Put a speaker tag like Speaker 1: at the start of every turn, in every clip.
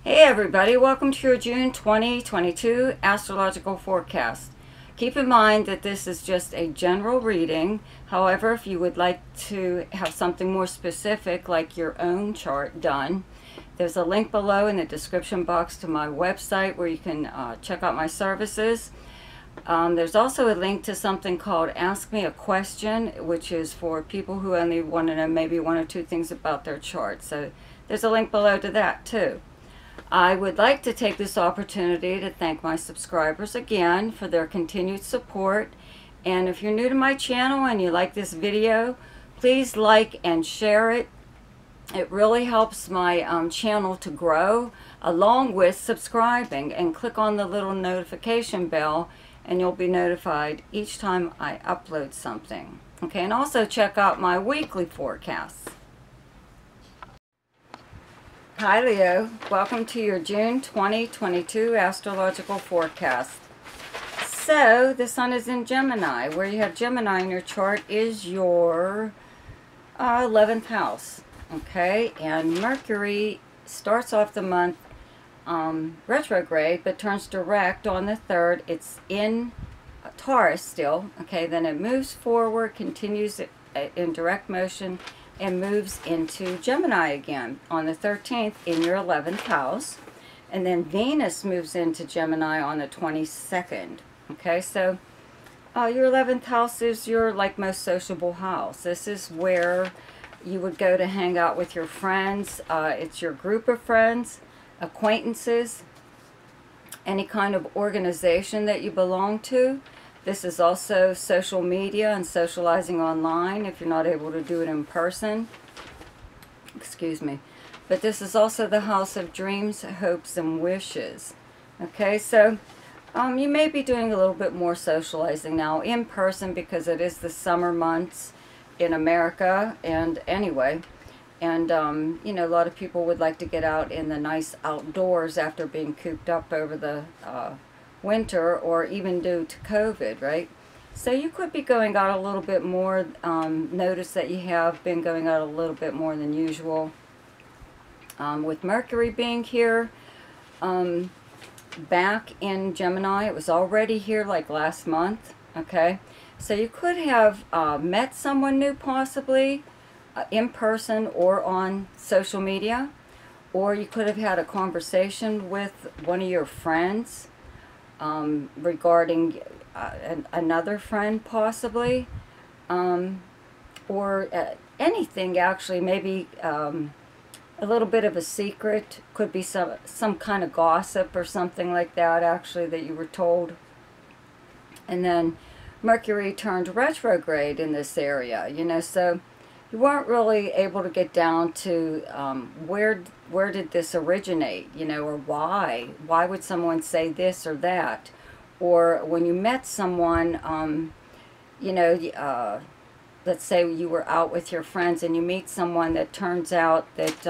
Speaker 1: Hey everybody, welcome to your June 2022 astrological forecast. Keep in mind that this is just a general reading. However, if you would like to have something more specific like your own chart done, there's a link below in the description box to my website where you can check out my services. There's also a link to something called Ask Me a Question, which is for people who only want to know maybe one or two things about their chart. So there's a link below to that too. I would like to take this opportunity to thank my subscribers again for their continued support. And if you're new to my channel and you like this video, please like and share it. It really helps my channel to grow, along with subscribing, and click on the little notification bell and you'll be notified each time I upload something. Okay, and also check out my weekly forecasts. Hi Leo, welcome to your June 2022 astrological forecast. So the sun is in Gemini. Where you have Gemini in your chart is your 11th house. Okay, and Mercury starts off the month retrograde but turns direct on the 3rd. It's in Taurus still. Okay, then it moves forward, continues in direct motion, and moves into Gemini again on the 13th in your 11th house. And then Venus moves into Gemini on the 22nd. Okay, so your 11th house is your most sociable house. This is where you would go to hang out with your friends. It's your group of friends, acquaintances, any kind of organization that you belong to. This is also social media and socializing online if you're not able to do it in person. Excuse me. But this is also the house of dreams, hopes, and wishes. Okay, so you may be doing a little bit more socializing now in person because it is the summer months in America and anyway. And, you know, a lot of people would like to get out in the nice outdoors after being cooped up over the winter, or even due to COVID, right? So you could be going out a little bit more. Notice that you have been going out a little bit more than usual. With Mercury being here, back in Gemini, it was already here like last month, okay? So you could have met someone new possibly in person or on social media, or you could have had a conversation with one of your friends regarding another friend possibly, or anything actually, maybe a little bit of a secret, could be some kind of gossip or something like that actually that you were told. And then Mercury turned retrograde in this area, you know, so you weren't really able to get down to where did this originate, you know, or why would someone say this or that. Or when you met someone, you know, let's say you were out with your friends and you meet someone that turns out that,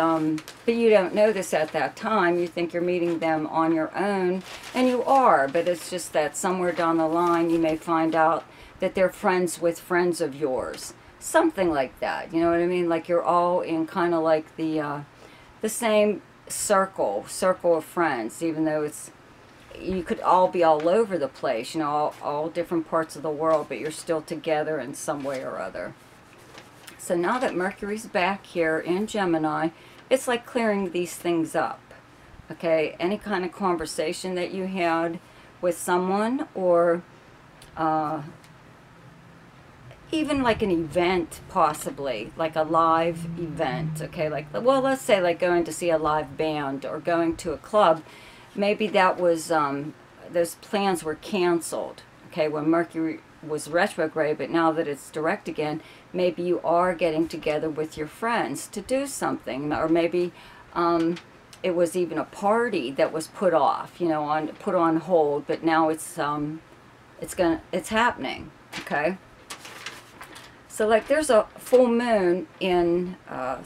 Speaker 1: but you don't know this at that time, you think you're meeting them on your own, and you are, but it's just that somewhere down the line you may find out that they're friends with friends of yours. Something like that, you know what I mean? Like you're all in kind of like the same circle of friends, even though you could all be all over the place, you know, all different parts of the world, but you're still together in some way or other. So now that Mercury's back here in Gemini, it's like clearing these things up, okay? Any kind of conversation that you had with someone, or even like an event possibly, like a live event, okay? Like, well, let's say like going to see a live band or going to a club. Maybe that was, those plans were canceled, okay, when Mercury was retrograde, but now that it's direct again, maybe you are getting together with your friends to do something, or maybe it was even a party that was put off, you know, put on hold, but now it's happening, okay? So like there's a full moon in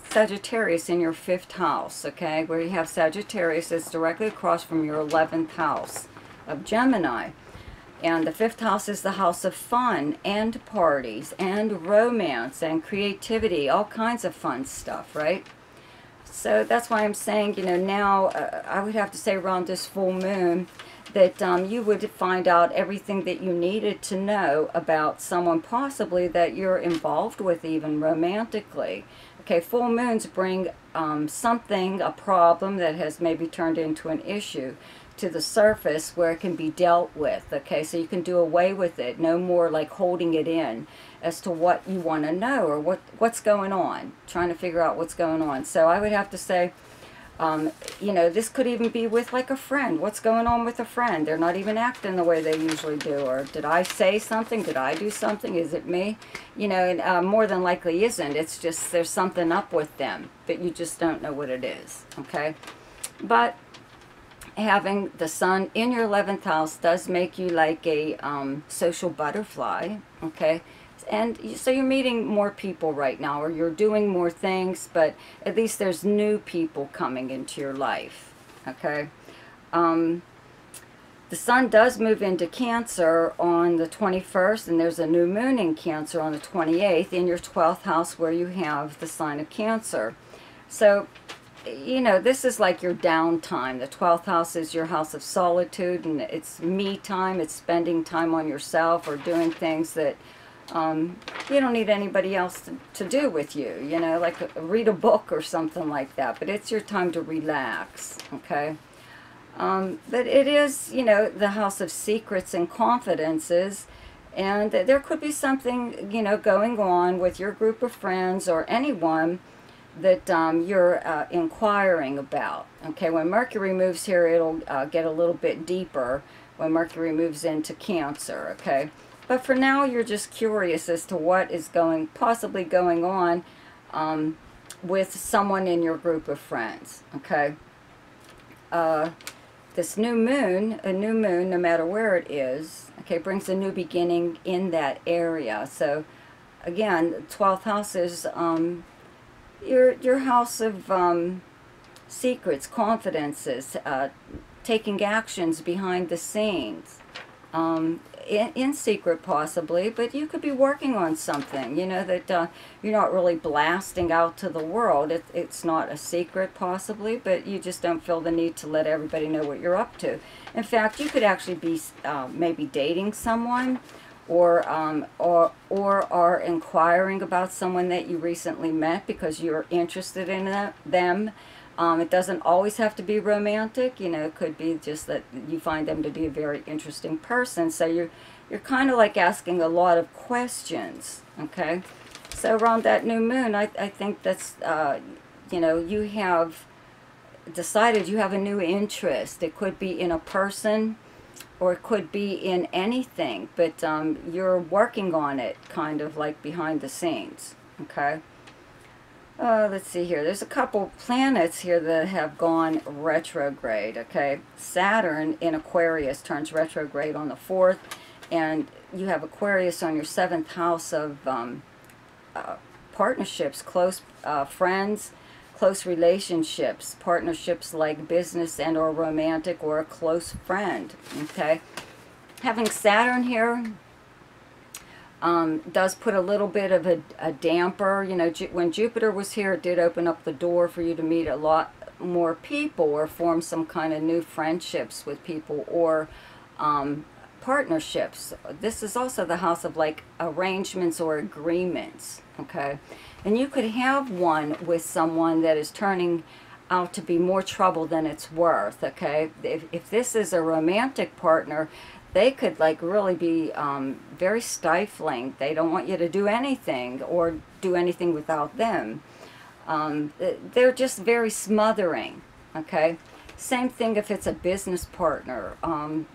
Speaker 1: Sagittarius in your 5th house, okay, where you have Sagittarius is directly across from your 11th house of Gemini. And the 5th house is the house of fun and parties and romance and creativity, all kinds of fun stuff, right? So that's why I'm saying, you know, now I would have to say around this full moon that you would find out everything that you needed to know about someone possibly that you're involved with, even romantically. Okay, full moons bring something, a problem that has maybe turned into an issue, to the surface where it can be dealt with. Okay, so you can do away with it. No more like holding it in as to what you want to know or what's going on, trying to figure out what's going on. So I would have to say, you know, this could even be with like a friend. What's going on with a friend? They're not even acting the way they usually do. Or did I say something? Did I do something? Is it me? You know, and more than likely isn't. It's just there's something up with them, but you just don't know what it is. Okay? But having the sun in your 11th house does make you like a social butterfly. Okay? And so you're meeting more people right now, or you're doing more things, but at least there's new people coming into your life, okay? The sun does move into Cancer on the 21st, and there's a new moon in Cancer on the 28th in your 12th house where you have the sign of Cancer. So, you know, this is like your downtime. The 12th house is your house of solitude, and it's me time. It's spending time on yourself or doing things that you don't need anybody else to do with you, you know, like read a book or something like that. But it's your time to relax, okay? But it is, you know, the house of secrets and confidences. And there could be something, you know, going on with your group of friends or anyone that you're inquiring about. Okay, when Mercury moves here, it'll get a little bit deeper when Mercury moves into Cancer, okay? But for now, you're just curious as to what is possibly going on with someone in your group of friends, okay? This new moon, a new moon, no matter where it is, okay, brings a new beginning in that area. So, again, the 12th house is your house of secrets, confidences, taking actions behind the scenes. In secret possibly, but you could be working on something, you know, that you're not really blasting out to the world. It's not a secret possibly, but you just don't feel the need to let everybody know what you're up to. In fact, you could actually be maybe dating someone, or are inquiring about someone that you recently met because you're interested in them. It doesn't always have to be romantic, you know, it could be just that you find them to be a very interesting person. So you're kind of like asking a lot of questions, okay? So around that new moon, I think that's, you know, you have decided you have a new interest. It could be in a person, or it could be in anything, but you're working on it kind of like behind the scenes, okay? Let's see here. There's a couple planets here that have gone retrograde, okay? Saturn in Aquarius turns retrograde on the 4th, and you have Aquarius on your 7th house of partnerships, close friends, close relationships, partnerships like business and or romantic, or a close friend, okay? Having Saturn here does put a little bit of a damper. You know, when Jupiter was here, it did open up the door for you to meet a lot more people or form some kind of new friendships with people, or partnerships. This is also the house of like arrangements or agreements, okay? And you could have one with someone that is turning out to be more trouble than it's worth, okay? If this is a romantic partner, they could like really be very stifling. They don't want you to do anything or do anything without them. They're just very smothering, okay? Same thing if it's a business partner.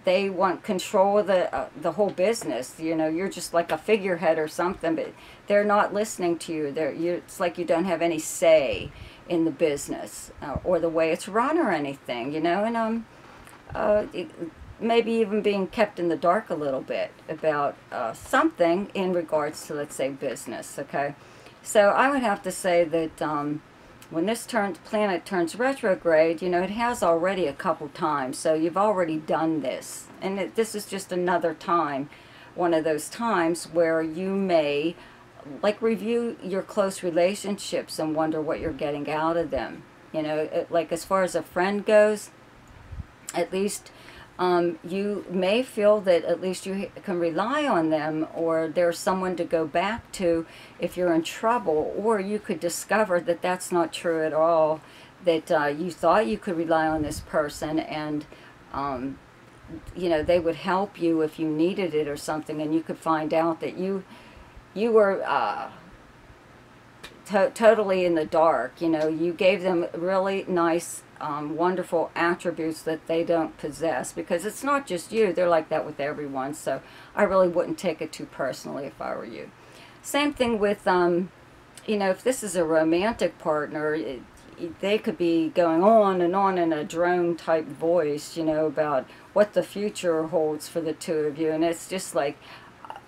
Speaker 1: They want control of the whole business. You know, you're just like a figurehead or something, but they're not listening to you. It's like you don't have any say in the business or the way it's run or anything, you know, and maybe even being kept in the dark a little bit about something in regards to, let's say, business, okay? So I would have to say that when this planet turns retrograde, you know, it has already a couple times, so you've already done this. And this is just another time, one of those times where you may, like, review your close relationships and wonder what you're getting out of them, You know, like as far as a friend goes, at least you may feel that at least you can rely on them, or there's someone to go back to if you're in trouble, or you could discover that that's not true at all, that you thought you could rely on this person, and you know, they would help you if you needed it or something, and you could find out that you were totally in the dark. You know, you gave them really nice wonderful attributes that they don't possess, because it's not just you, they're like that with everyone. So I really wouldn't take it too personally if I were you. Same thing with you know, if this is a romantic partner, they could be going on in a drone type voice, you know, about what the future holds for the two of you, and it's just like,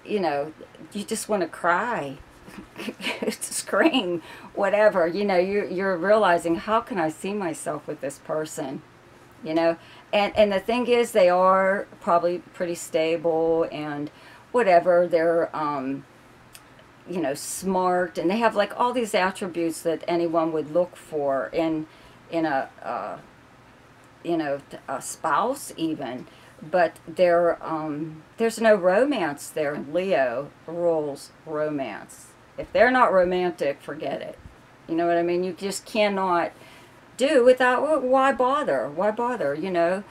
Speaker 1: you know, you just want to cry. Scream, whatever, you know, you're realizing, how can I see myself with this person, you know, and the thing is, they are probably pretty stable and whatever, they're you know, smart, and they have like all these attributes that anyone would look for in a you know, a spouse even. But there's no romance there. Leo rules romance. If they're not romantic, forget it. You know what I mean? You just cannot do without, why bother? Why bother? You know,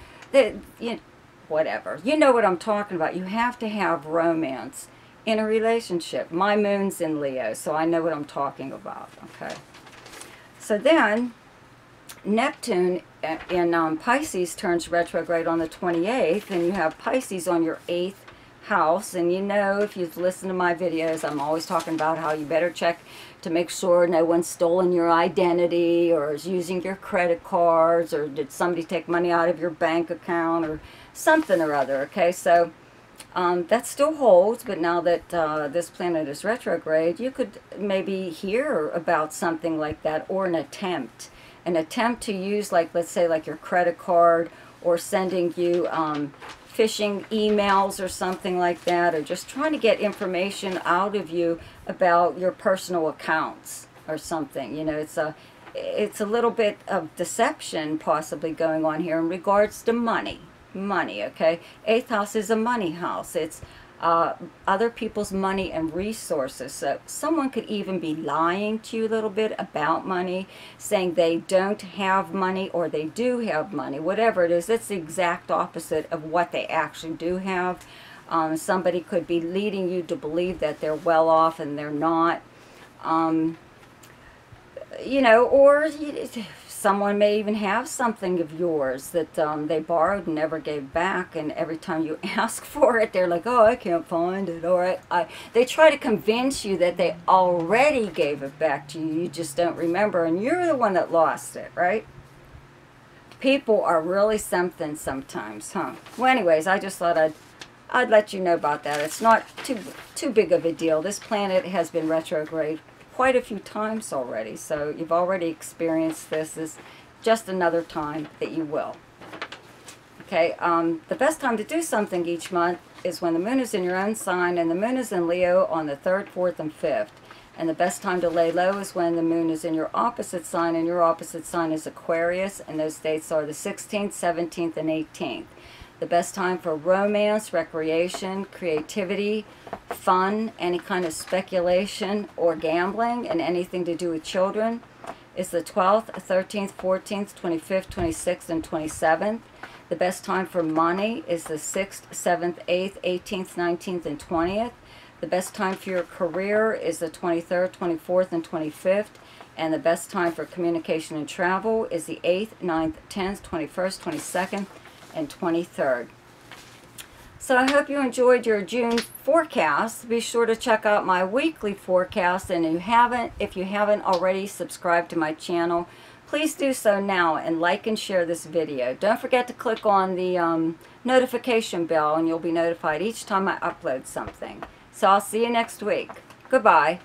Speaker 1: whatever. You know what I'm talking about. You have to have romance in a relationship. My moon's in Leo, so I know what I'm talking about. Okay. So then, Neptune in Pisces turns retrograde on the 28th, and you have Pisces on your 8th house. And you know, if you've listened to my videos, I'm always talking about how you better check to make sure no one's stolen your identity or is using your credit cards, or did somebody take money out of your bank account or something or other. Okay, so that still holds, but now that this planet is retrograde, you could maybe hear about something like that, or an attempt to use, like, let's say, like your credit card, or sending you phishing emails or something like that, or just trying to get information out of you about your personal accounts or something. You know, it's a little bit of deception possibly going on here in regards to money. Okay? 8th house is a money house. It's other people's money and resources. So someone could even be lying to you a little bit about money, saying they don't have money or they do have money. Whatever it is, it's the exact opposite of what they actually do have. Somebody could be leading you to believe that they're well off and they're not. You know, or someone may even have something of yours that they borrowed and never gave back, and every time you ask for it, they're like, oh, I can't find it, or they try to convince you that they already gave it back to you, you just don't remember, and you're the one that lost it, right? People are really something sometimes, huh? Well, anyways, I just thought I'd let you know about that. It's not too big of a deal. This planet has been retrograde quite a few times already, so you've already experienced this. This is just another time that you will. Okay, the best time to do something each month is when the moon is in your own sign, and the moon is in Leo on the 3rd, 4th, and 5th. And the best time to lay low is when the moon is in your opposite sign, and your opposite sign is Aquarius, and those dates are the 16th, 17th, and 18th. The best time for romance, recreation, creativity, fun, any kind of speculation or gambling, and anything to do with children is the 12th, 13th, 14th, 25th, 26th, and 27th. The best time for money is the 6th, 7th, 8th, 18th, 19th, and 20th. The best time for your career is the 23rd, 24th, and 25th. And the best time for communication and travel is the 8th, 9th, 10th, 21st, 22nd, and 23rd. So I hope you enjoyed your June forecast. Be sure to check out my weekly forecast, and if you haven't already subscribed to my channel, please do so now, and like and share this video. Don't forget to click on the notification bell, and you'll be notified each time I upload something. So I'll see you next week. Goodbye.